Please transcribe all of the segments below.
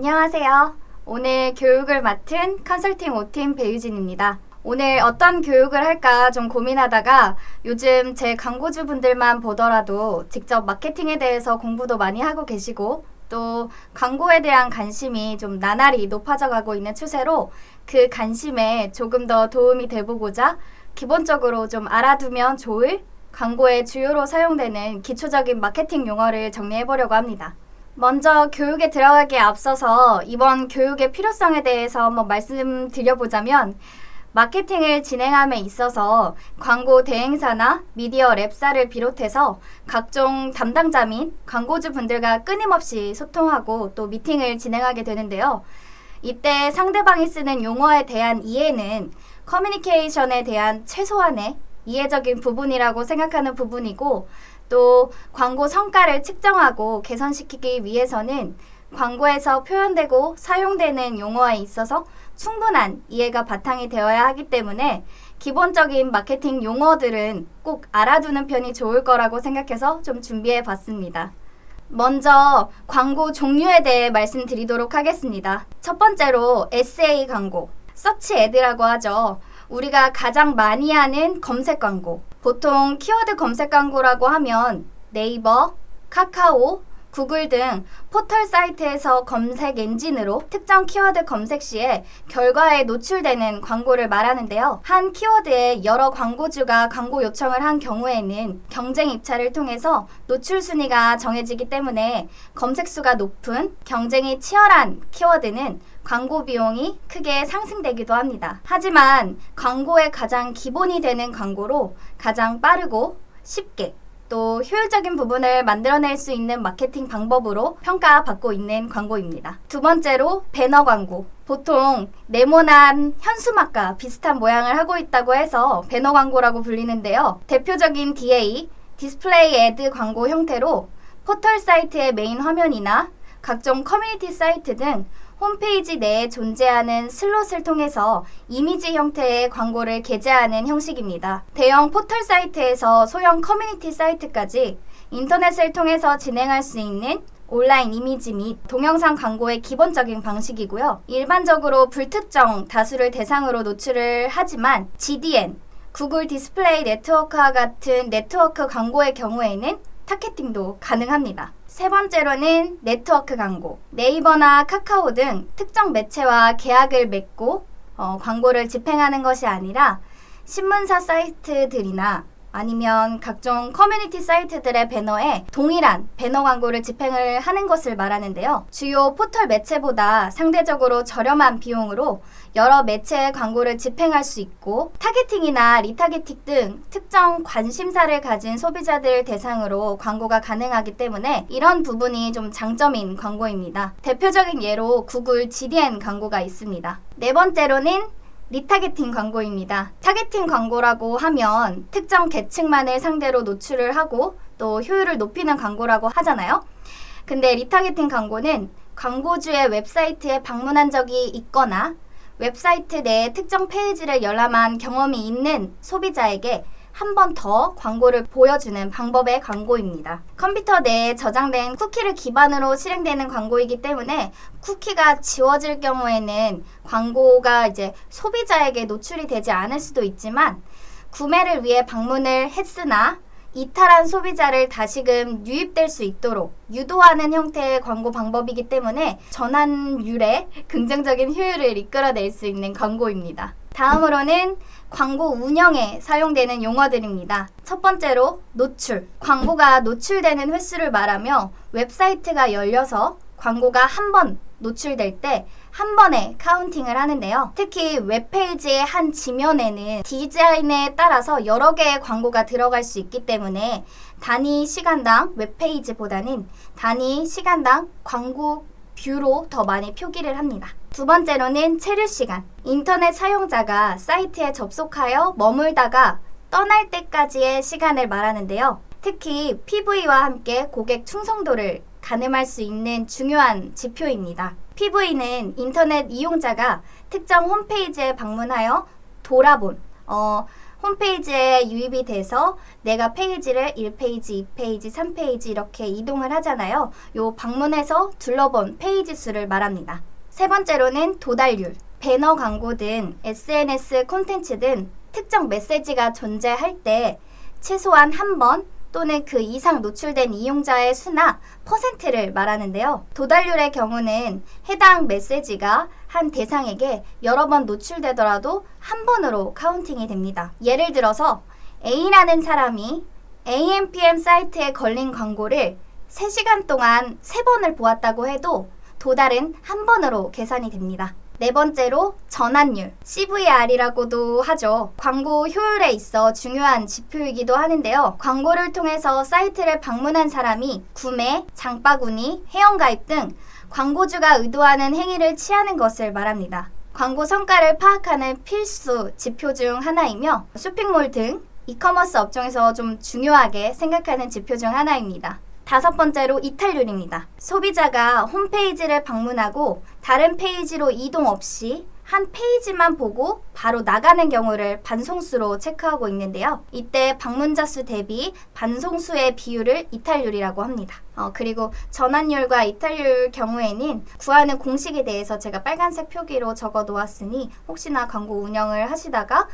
안녕하세요. 오늘 교육을 맡은 컨설팅 5팀 배유진입니다. 오늘 어떤 교육을 할까 좀 고민하다가 요즘 제 광고주분들만 보더라도 직접 마케팅에 대해서 공부도 많이 하고 계시고 또 광고에 대한 관심이 좀 나날이 높아져 가고 있는 추세로 그 관심에 조금 더 도움이 돼보고자 기본적으로 좀 알아두면 좋을 광고의 주요로 사용되는 기초적인 마케팅 용어를 정리해보려고 합니다. 먼저 교육에 들어가기에 앞서서 이번 교육의 필요성에 대해서 한번 말씀드려보자면 마케팅을 진행함에 있어서 광고 대행사나 미디어 랩사를 비롯해서 각종 담당자 및 광고주 분들과 끊임없이 소통하고 또 미팅을 진행하게 되는데요. 이때 상대방이 쓰는 용어에 대한 이해는 커뮤니케이션에 대한 최소한의 이해적인 부분이라고 생각하는 부분이고 또 광고 성과를 측정하고 개선시키기 위해서는 광고에서 표현되고 사용되는 용어에 있어서 충분한 이해가 바탕이 되어야 하기 때문에 기본적인 마케팅 용어들은 꼭 알아두는 편이 좋을 거라고 생각해서 좀 준비해 봤습니다. 먼저 광고 종류에 대해 말씀드리도록 하겠습니다. 첫 번째로 SA 광고, 서치 애드라고 하죠. 우리가 가장 많이 하는 검색 광고. 보통 키워드 검색 광고라고 하면 네이버, 카카오, 구글 등 포털 사이트에서 검색 엔진으로 특정 키워드 검색 시에 결과에 노출되는 광고를 말하는데요. 한 키워드에 여러 광고주가 광고 요청을 한 경우에는 경쟁 입찰을 통해서 노출 순위가 정해지기 때문에 검색수가 높은 경쟁이 치열한 키워드는 광고 비용이 크게 상승되기도 합니다. 하지만 광고의 가장 기본이 되는 광고로 가장 빠르고 쉽게 또 효율적인 부분을 만들어낼 수 있는 마케팅 방법으로 평가받고 있는 광고입니다. 두 번째로 배너 광고. 보통 네모난 현수막과 비슷한 모양을 하고 있다고 해서 배너 광고라고 불리는데요. 대표적인 DA, 디스플레이 애드 광고 형태로 포털 사이트의 메인 화면이나 각종 커뮤니티 사이트 등 홈페이지 내에 존재하는 슬롯을 통해서 이미지 형태의 광고를 게재하는 형식입니다. 대형 포털 사이트에서 소형 커뮤니티 사이트까지 인터넷을 통해서 진행할 수 있는 온라인 이미지 및 동영상 광고의 기본적인 방식이고요. 일반적으로 불특정 다수를 대상으로 노출을 하지만 GDN, 구글 디스플레이 네트워크와 같은 네트워크 광고의 경우에는 타겟팅도 가능합니다. 세 번째로는 네트워크 광고. 네이버나 카카오 등 특정 매체와 계약을 맺고 광고를 집행하는 것이 아니라 신문사 사이트들이나 아니면 각종 커뮤니티 사이트들의 배너에 동일한 배너 광고를 집행을 하는 것을 말하는데요. 주요 포털 매체보다 상대적으로 저렴한 비용으로 여러 매체의 광고를 집행할 수 있고 타겟팅이나 리타겟팅 등 특정 관심사를 가진 소비자들을 대상으로 광고가 가능하기 때문에 이런 부분이 좀 장점인 광고입니다. 대표적인 예로 구글 GDN 광고가 있습니다. 네 번째로는 리타겟팅 광고입니다. 타겟팅 광고라고 하면 특정 계층만을 상대로 노출을 하고 또 효율을 높이는 광고라고 하잖아요. 근데 리타겟팅 광고는 광고주의 웹사이트에 방문한 적이 있거나 웹사이트 내에 특정 페이지를 열람한 경험이 있는 소비자에게 한 번 더 광고를 보여주는 방법의 광고입니다. 컴퓨터 내에 저장된 쿠키를 기반으로 실행되는 광고이기 때문에 쿠키가 지워질 경우에는 광고가 이제 소비자에게 노출이 되지 않을 수도 있지만 구매를 위해 방문을 했으나 이탈한 소비자를 다시금 유입될 수 있도록 유도하는 형태의 광고 방법이기 때문에 전환율에 긍정적인 효율을 이끌어낼 수 있는 광고입니다. 다음으로는 광고 운영에 사용되는 용어들입니다. 첫 번째로 노출. 광고가 노출되는 횟수를 말하며 웹사이트가 열려서 광고가 한 번 노출될 때 한 번에 카운팅을 하는데요. 특히 웹페이지의 한 지면에는 디자인에 따라서 여러 개의 광고가 들어갈 수 있기 때문에 단위 시간당 웹페이지보다는 단위 시간당 광고 뷰로 더 많이 표기를 합니다. 두 번째로는 체류 시간. 인터넷 사용자가 사이트에 접속하여 머물다가 떠날 때까지의 시간을 말하는데요. 특히 PV와 함께 고객 충성도를 가늠할 수 있는 중요한 지표입니다. PV는 인터넷 이용자가 특정 홈페이지에 방문하여 돌아본 홈페이지에 유입이 돼서 내가 페이지를 1페이지, 2페이지, 3페이지 이렇게 이동을 하잖아요. 요 방문해서 둘러본 페이지 수를 말합니다. 세 번째로는 도달률. 배너 광고 등 SNS 콘텐츠 등 특정 메시지가 존재할 때 최소한 한 번 또는 그 이상 노출된 이용자의 수나 퍼센트를 말하는데요. 도달률의 경우는 해당 메시지가 한 대상에게 여러 번 노출되더라도 한 번으로 카운팅이 됩니다. 예를 들어서 A라는 사람이 AMPM 사이트에 걸린 광고를 3시간 동안 3번을 보았다고 해도 도달은 한 번으로 계산이 됩니다. 네 번째로 전환율, CVR이라고도 하죠. 광고 효율에 있어 중요한 지표이기도 하는데요. 광고를 통해서 사이트를 방문한 사람이 구매, 장바구니, 회원가입 등 광고주가 의도하는 행위를 취하는 것을 말합니다. 광고 성과를 파악하는 필수 지표 중 하나이며 쇼핑몰 등 이커머스 업종에서 좀 중요하게 생각하는 지표 중 하나입니다. 다섯 번째로 이탈률입니다. 소비자가 홈페이지를 방문하고 다른 페이지로 이동 없이 한 페이지만 보고 바로 나가는 경우를 반송수로 체크하고 있는데요. 이때 방문자 수 대비 반송수의 비율을 이탈률이라고 합니다. 그리고 전환율과 이탈률 경우에는 구하는 공식에 대해서 제가 빨간색 표기로 적어 놓았으니 혹시나 광고 운영을 하시다가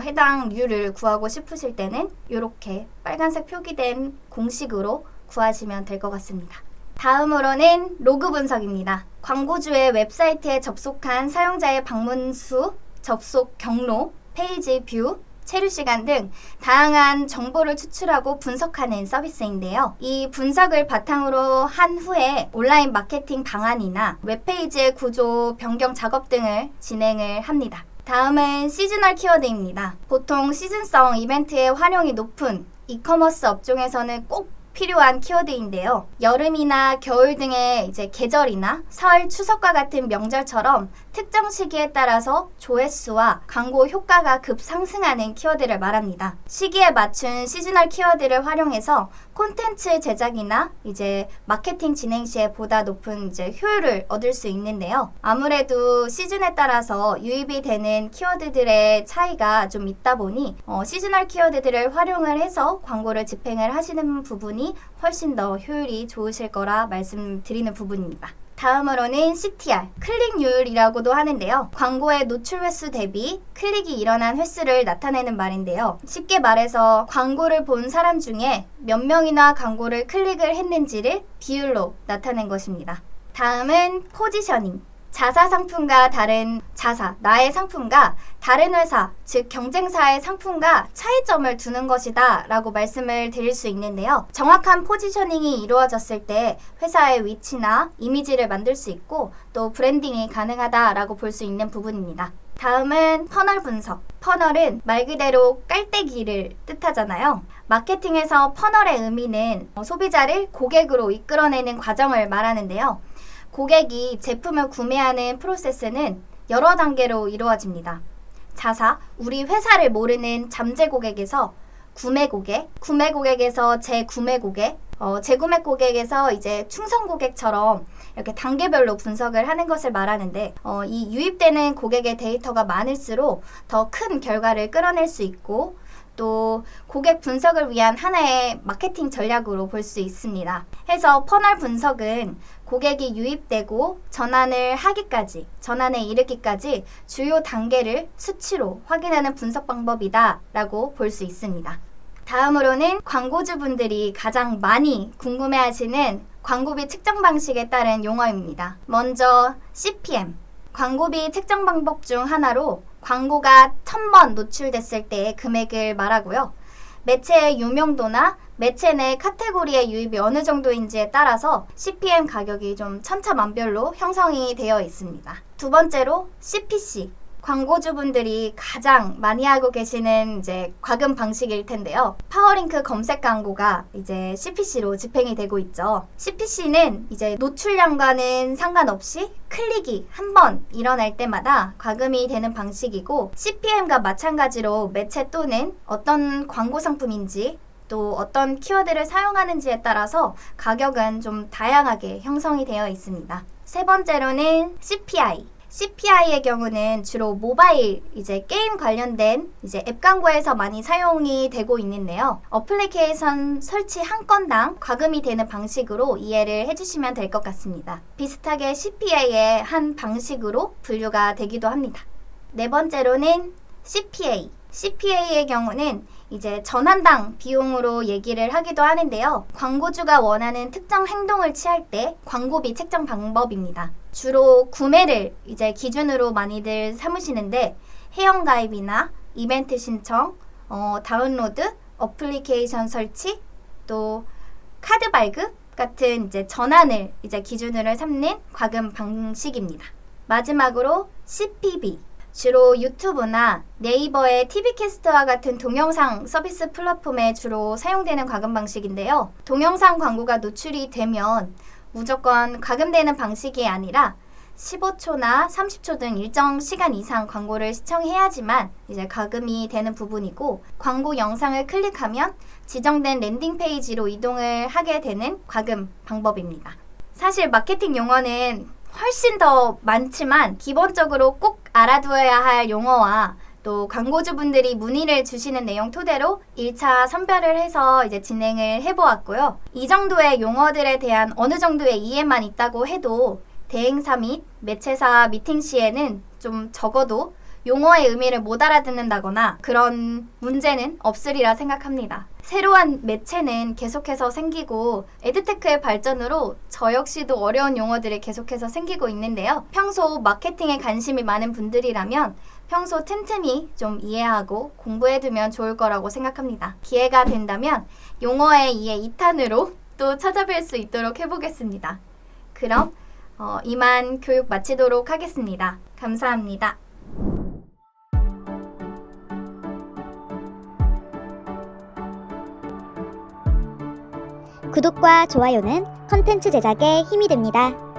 해당 률을 구하고 싶으실 때는 이렇게 빨간색 표기된 공식으로 구하시면 될 것 같습니다. 다음으로는 로그 분석입니다. 광고주의 웹사이트에 접속한 사용자의 방문 수, 접속 경로, 페이지 뷰, 체류 시간 등 다양한 정보를 추출하고 분석하는 서비스인데요. 이 분석을 바탕으로 한 후에 온라인 마케팅 방안이나 웹페이지의 구조 변경 작업 등을 진행을 합니다. 다음은 시즈널 키워드입니다. 보통 시즌성 이벤트의 활용이 높은 이커머스 업종에서는 꼭 필요한 키워드인데요. 여름이나 겨울 등의 이제 계절이나 설, 추석과 같은 명절처럼 특정 시기에 따라서 조회수와 광고 효과가 급상승하는 키워드를 말합니다. 시기에 맞춘 시즈널 키워드를 활용해서 콘텐츠 제작이나 이제 마케팅 진행 시에 보다 높은 이제 효율을 얻을 수 있는데요. 아무래도 시즌에 따라서 유입이 되는 키워드들의 차이가 좀 있다 보니 시즈널 키워드들을 활용을 해서 광고를 집행을 하시는 부분이 훨씬 더 효율이 좋으실 거라 말씀드리는 부분입니다. 다음으로는 CTR, 클릭률이라고도 하는데요. 광고의 노출 횟수 대비 클릭이 일어난 횟수를 나타내는 말인데요. 쉽게 말해서 광고를 본 사람 중에 몇 명이나 광고를 클릭을 했는지를 비율로 나타낸 것입니다. 다음은 포지셔닝. 자사 상품과 다른 나의 상품과 다른 회사, 즉 경쟁사의 상품과 차이점을 두는 것이다 라고 말씀을 드릴 수 있는데요. 정확한 포지셔닝이 이루어졌을 때 회사의 위치나 이미지를 만들 수 있고 또 브랜딩이 가능하다라고 볼 수 있는 부분입니다. 다음은 퍼널 분석. 퍼널은 말 그대로 깔때기를 뜻하잖아요. 마케팅에서 퍼널의 의미는 소비자를 고객으로 이끌어내는 과정을 말하는데요. 고객이 제품을 구매하는 프로세스는 여러 단계로 이루어집니다. 자사, 우리 회사를 모르는 잠재 고객에서 구매 고객, 구매 고객에서 재구매 고객, 재구매 고객에서 이제 충성 고객처럼 이렇게 단계별로 분석을 하는 것을 말하는데 이 유입되는 고객의 데이터가 많을수록 더 큰 결과를 끌어낼 수 있고 또 고객 분석을 위한 하나의 마케팅 전략으로 볼 수 있습니다. 해서 퍼널 분석은 고객이 유입되고 전환에 이르기까지 주요 단계를 수치로 확인하는 분석 방법이다 라고 볼 수 있습니다. 다음으로는 광고주분들이 가장 많이 궁금해하시는 광고비 측정 방식에 따른 용어입니다. 먼저 CPM, 광고비 측정 방법 중 하나로 광고가 1000번 노출됐을 때의 금액을 말하고요. 매체의 유명도나 매체 내 카테고리의 유입이 어느 정도인지에 따라서 CPM 가격이 좀 천차만별로 형성이 되어 있습니다. 두 번째로 CPC, 광고주분들이 가장 많이 하고 계시는 이제 과금 방식일 텐데요. 파워링크 검색 광고가 이제 CPC로 집행이 되고 있죠. CPC는 이제 노출량과는 상관없이 클릭이 한 번 일어날 때마다 과금이 되는 방식이고 CPM과 마찬가지로 매체 또는 어떤 광고 상품인지 또 어떤 키워드를 사용하는지에 따라서 가격은 좀 다양하게 형성이 되어 있습니다. 세 번째로는 CPI. CPI의 경우는 주로 모바일 게임 관련된 앱 광고에서 많이 사용이 되고 있는데요. 어플리케이션 설치 한 건당 과금이 되는 방식으로 이해를 해주시면 될 것 같습니다. 비슷하게 CPA의 한 방식으로 분류가 되기도 합니다. 네 번째로는 CPA. CPA의 경우는 전환당 비용으로 얘기를 하기도 하는데요. 광고주가 원하는 특정 행동을 취할 때 광고비 책정 방법입니다. 주로 구매를 기준으로 많이들 삼으시는데 회원가입이나 이벤트 신청, 다운로드, 어플리케이션 설치, 또 카드 발급 같은 전환을 기준으로 삼는 과금 방식입니다. 마지막으로 CPB. 주로 유튜브나 네이버의 TV캐스트와 같은 동영상 서비스 플랫폼에 주로 사용되는 과금 방식인데요. 동영상 광고가 노출이 되면 무조건 과금되는 방식이 아니라 15초나 30초 등 일정 시간 이상 광고를 시청해야지만 과금이 되는 부분이고, 광고 영상을 클릭하면 지정된 랜딩 페이지로 이동을 하게 되는 과금 방법입니다. 사실 마케팅 용어는 훨씬 더 많지만 기본적으로 꼭 알아두어야 할 용어와 또 광고주분들이 문의를 주시는 내용 토대로 1차 선별을 해서 진행을 해보았고요. 이 정도의 용어들에 대한 어느 정도의 이해만 있다고 해도 대행사 및 매체사 미팅 시에는 좀 적어도 용어의 의미를 못 알아듣는다거나 그런 문제는 없으리라 생각합니다. 새로운 매체는 계속해서 생기고 에드테크의 발전으로 저 역시도 어려운 용어들이 계속해서 생기고 있는데요. 평소 마케팅에 관심이 많은 분들이라면 평소 틈틈이 좀 이해하고 공부해두면 좋을 거라고 생각합니다. 기회가 된다면 용어의 이해 2탄으로 또 찾아뵐 수 있도록 해보겠습니다. 그럼 이만 교육 마치도록 하겠습니다. 감사합니다. 구독과 좋아요는 컨텐츠 제작에 힘이 됩니다.